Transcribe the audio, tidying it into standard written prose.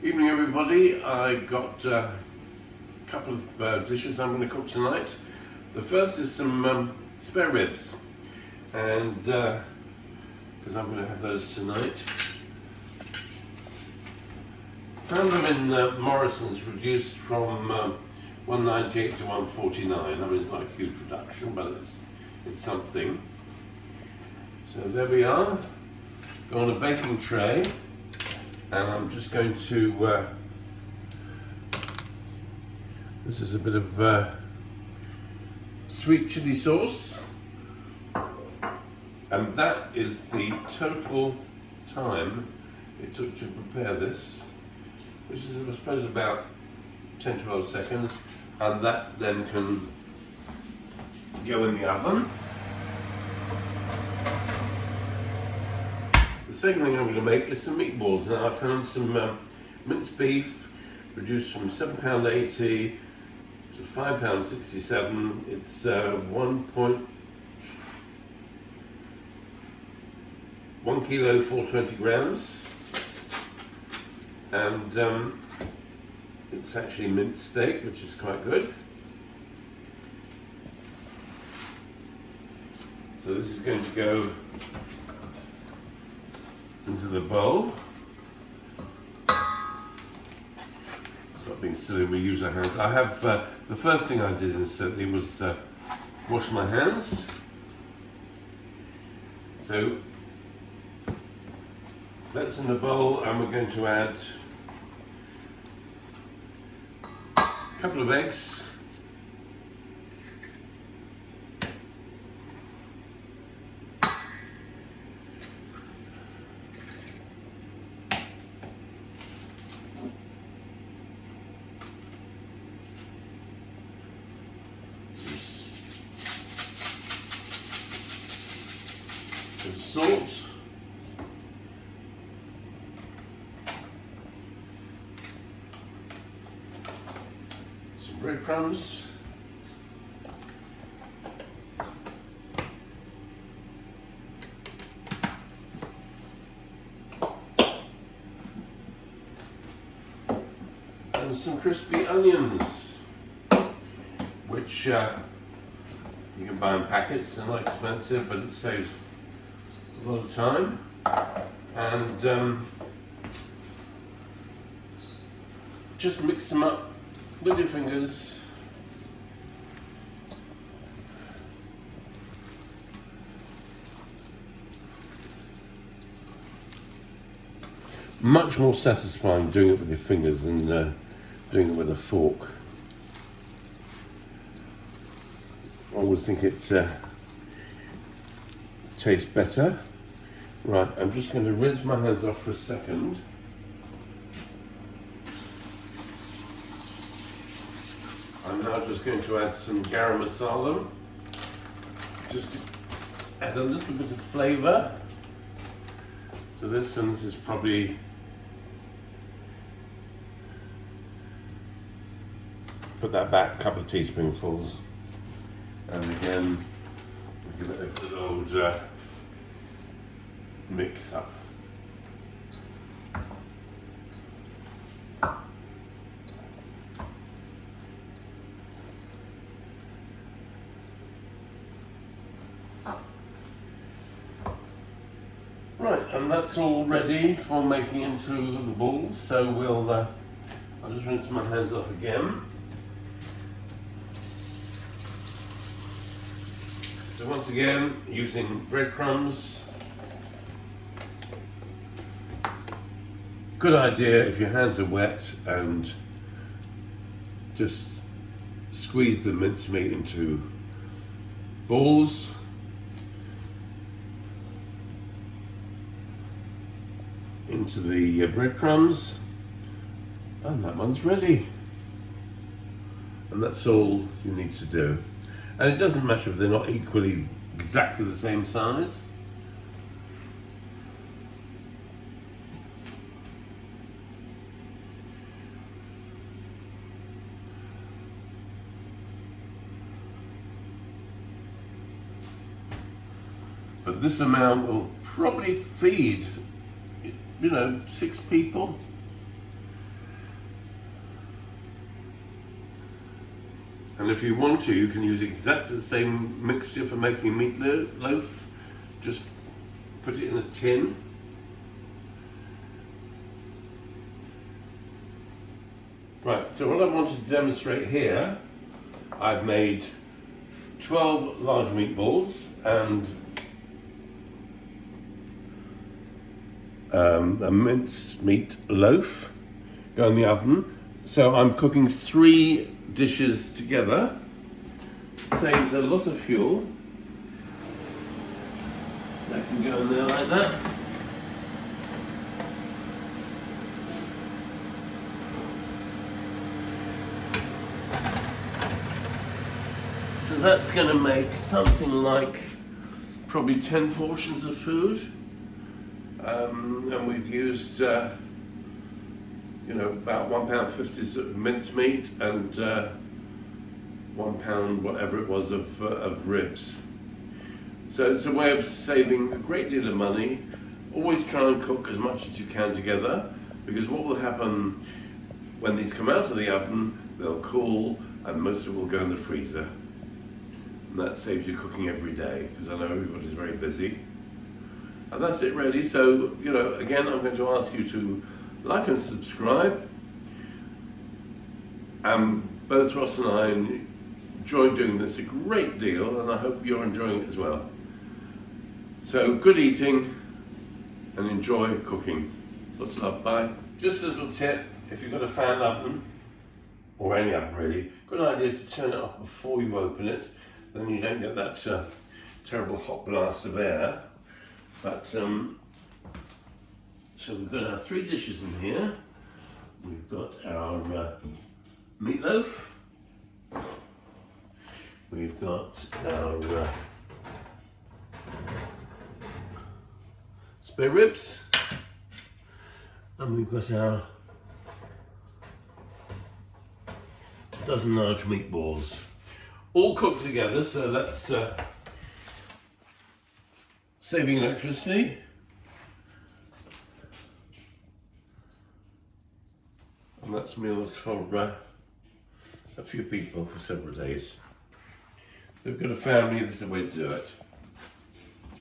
Evening everybody, I got a couple of dishes I'm going to cook tonight. The first is some spare ribs, and because I'm going to have those tonight. Found them in Morrison's, reduced from 198 to 149. I mean, it's not a huge reduction, but it's something. So there we are. Go on a baking tray. And I'm just going to, this is a bit of sweet chili sauce, and that is the total time it took to prepare this, which is I suppose about 10-12 seconds, and that then can go in the oven. The second thing I'm going to make is some meatballs. Now I found some minced beef, reduced from £7.80 to £5.67. It's 1 kilo 420 grams, and it's actually minced steak, which is quite good. So this is going to go into the bowl. Stop being silly, we use our hands. I have, the first thing I did instantly was wash my hands. So that's in the bowl, and we're going to add a couple of eggs, some salt, some breadcrumbs, and some crispy onions, which you can buy in packets. They're not expensive, but it saves a lot of time. And just mix them up with your fingers. Much more satisfying doing it with your fingers than doing it with a fork. I always think it tastes better. Right, I'm just going to rinse my hands off for a second. I'm now just going to add some garam masala, just to add a little bit of flavour to this, and this is probably put that back a couple of teaspoonfuls, and again we give it a good old mix up. Right, and that's all ready for making into the balls, so we'll I'll just rinse my hands off again. So once again, using breadcrumbs. Good idea if your hands are wet, and just squeeze the mincemeat into balls. Into the breadcrumbs, and that one's ready. And that's all you need to do. And it doesn't matter if they're not equally exactly the same size. But this amount will probably feed, 6 people. And if you want to, you can use exactly the same mixture for making meatloaf. Just put it in a tin. Right, so what I wanted to demonstrate here, I've made 12 large meatballs and a minced meat loaf go in the oven. So I'm cooking 3 dishes together. Saves a lot of fuel. That can go in there like that. So that's going to make something like probably 10 portions of food. And we've used, about £1.50 of mincemeat and £1 whatever it was of ribs. So it's a way of saving a great deal of money. Always try and cook as much as you can together, because what will happen when these come out of the oven, they'll cool and most of them will go in the freezer. And that saves you cooking every day, because I know everybody's very busy. And that's it really. So, again, I'm going to ask you to like and subscribe. Both Ross and I enjoyed doing this a great deal, and I hope you're enjoying it as well. So, good eating and enjoy cooking. Lots of love, bye. Just a little tip, if you've got a fan oven, or any oven really, good idea to turn it off before you open it, then you don't get that terrible hot blast of air. But, so we've got our 3 dishes in here. We've got our meatloaf. We've got our spare ribs. And we've got our dozen large meatballs. All cooked together, so that's saving electricity. And that's meals for a few people for several days. So if you've got a family, this is the way to do it.